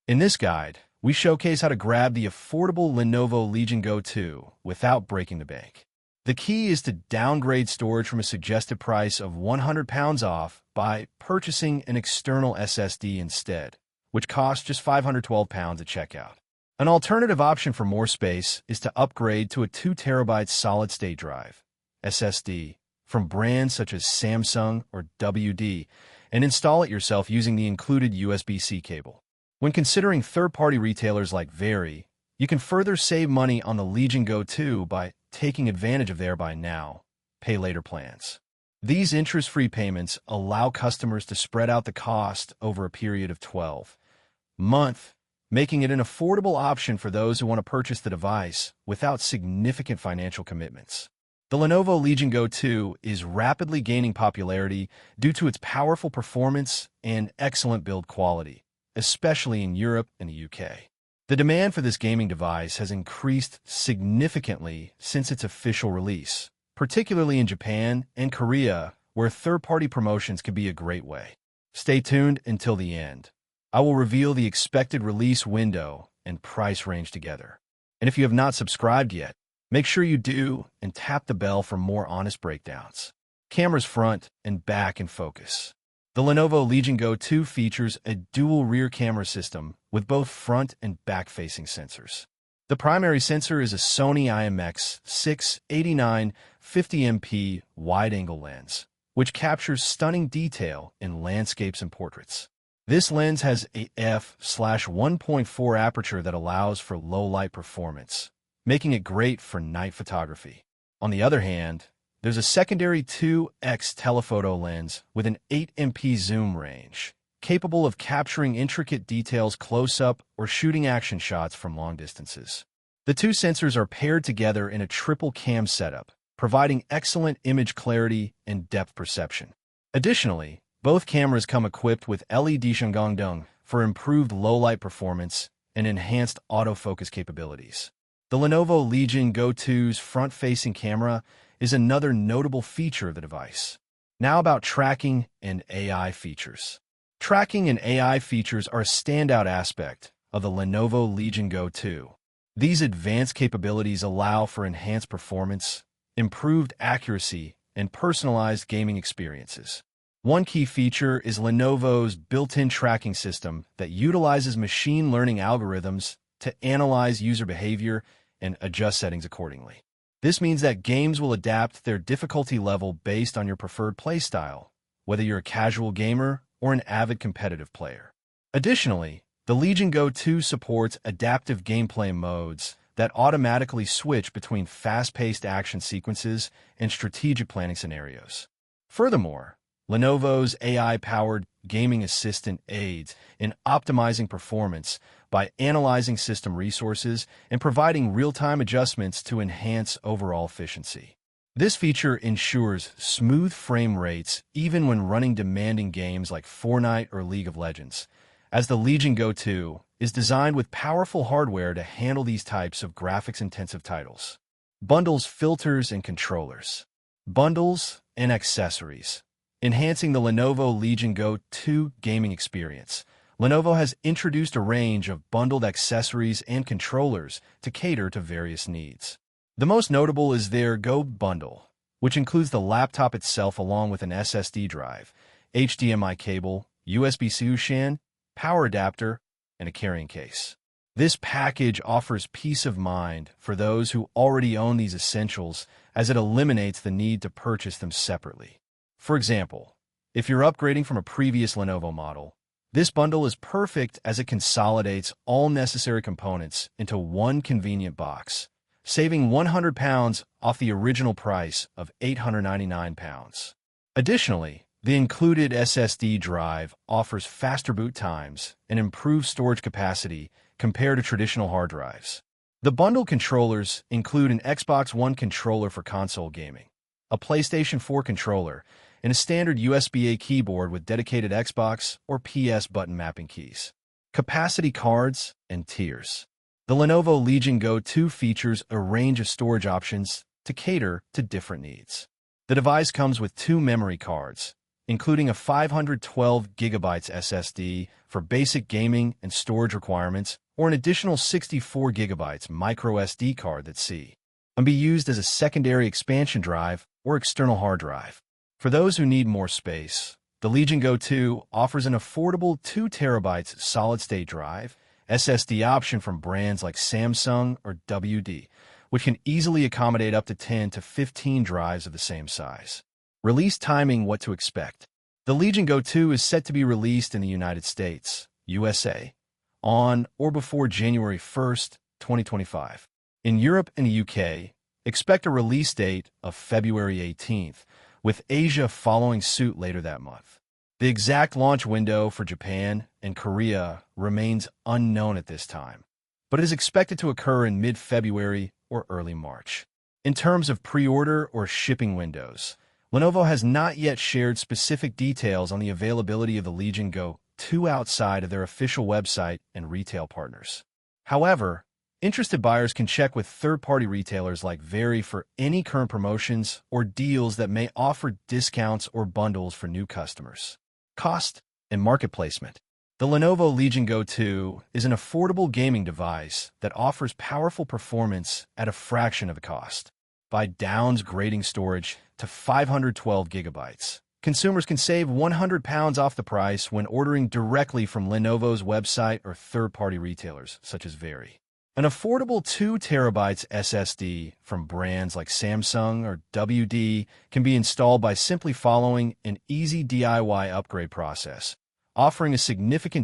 In this guide, we showcase how to grab the affordable Lenovo Legion Go 2 without breaking the bank. The key is to downgrade storage from a suggested price of £100 off by purchasing an external SSD instead, which costs just £512 at checkout. An alternative option for more space is to upgrade to a 2TB solid-state drive (SSD) from brands such as Samsung or WD and install it yourself using the included USB-C cable. When considering third-party retailers like Very, you can further save money on the Legion Go 2 by taking advantage of their buy now, pay later plans. These interest-free payments allow customers to spread out the cost over a period of 12 months, making it an affordable option for those who want to purchase the device without significant financial commitments. The Lenovo Legion Go 2 is rapidly gaining popularity due to its powerful performance and excellent build quality, especially in Europe and the UK. The demand for this gaming device has increased significantly since its official release, particularly in Japan and Korea, where third-party promotions can be a great way. Stay tuned until the end. I will reveal the expected release window and price range together. And if you have not subscribed yet, make sure you do and tap the bell for more honest breakdowns. Cameras front and back in focus. The Lenovo Legion Go 2 features a dual rear camera system with both front and back-facing sensors. The primary sensor is a Sony IMX 6-89 50MP wide-angle lens, which captures stunning detail in landscapes and portraits. This lens has a f/1.4 aperture that allows for low-light performance, making it great for night photography. On the other hand, there's a secondary 2x telephoto lens with an 8MP zoom range, capable of capturing intricate details close-up or shooting action shots from long distances. The two sensors are paired together in a triple cam setup, providing excellent image clarity and depth perception. Additionally, both cameras come equipped with LED Shangongdong for improved low-light performance and enhanced autofocus capabilities. The Lenovo Legion Go 2's front-facing camera is another notable feature of the device. Now about tracking and AI features. Tracking and AI features are a standout aspect of the Lenovo Legion Go 2. These advanced capabilities allow for enhanced performance, improved accuracy, and personalized gaming experiences. One key feature is Lenovo's built-in tracking system that utilizes machine learning algorithms to analyze user behavior and adjust settings accordingly. This means that games will adapt their difficulty level based on your preferred playstyle, whether you're a casual gamer or an avid competitive player. Additionally, the Legion Go 2 supports adaptive gameplay modes that automatically switch between fast-paced action sequences and strategic planning scenarios. Furthermore, Lenovo's AI-powered gaming assistant aids in optimizing performance by analyzing system resources and providing real-time adjustments to enhance overall efficiency. This feature ensures smooth frame rates even when running demanding games like Fortnite or League of Legends, as the Legion Go 2 is designed with powerful hardware to handle these types of graphics-intensive titles. Bundles, filters, and controllers. Bundles and accessories. Enhancing the Lenovo Legion Go 2 gaming experience, Lenovo has introduced a range of bundled accessories and controllers to cater to various needs. The most notable is their Go bundle, which includes the laptop itself along with an SSD drive, HDMI cable, USB-C SHAN, power adapter, and a carrying case. This package offers peace of mind for those who already own these essentials, as it eliminates the need to purchase them separately. For example, if you're upgrading from a previous Lenovo model, this bundle is perfect as it consolidates all necessary components into one convenient box, saving £100 off the original price of £899. Additionally, the included SSD drive offers faster boot times and improved storage capacity compared to traditional hard drives. The bundle controllers include an Xbox One controller for console gaming, a PlayStation 4 controller, and a standard USB-A keyboard with dedicated Xbox or PS button mapping keys. Capacity cards and tiers. The Lenovo Legion Go 2 features a range of storage options to cater to different needs. The device comes with two memory cards, including a 512GB SSD for basic gaming and storage requirements, or an additional 64GB microSD card that can be used as a secondary expansion drive or external hard drive. For those who need more space, the Legion Go 2 offers an affordable 2TB solid-state drive SSD option from brands like Samsung or WD, which can easily accommodate up to 10 to 15 drives of the same size. Release timing: what to expect. The Legion Go 2 is set to be released in the United States, USA, on or before January 1st, 2025. In Europe and the UK, expect a release date of February 18th, with Asia following suit later that month. The exact launch window for Japan and Korea remains unknown at this time, but is expected to occur in mid-February or early March. In terms of pre-order or shipping windows, Lenovo has not yet shared specific details on the availability of the Legion Go 2 outside of their official website and retail partners. However, interested buyers can check with third-party retailers like Very for any current promotions or deals that may offer discounts or bundles for new customers. Cost and market placement. The Lenovo Legion Go 2 is an affordable gaming device that offers powerful performance at a fraction of the cost. By downgrading storage to 512GB, consumers can save £100 off the price when ordering directly from Lenovo's website or third-party retailers such as Very. An affordable 2TB SSD from brands like Samsung or WD can be installed by simply following an easy DIY upgrade process, offering a significant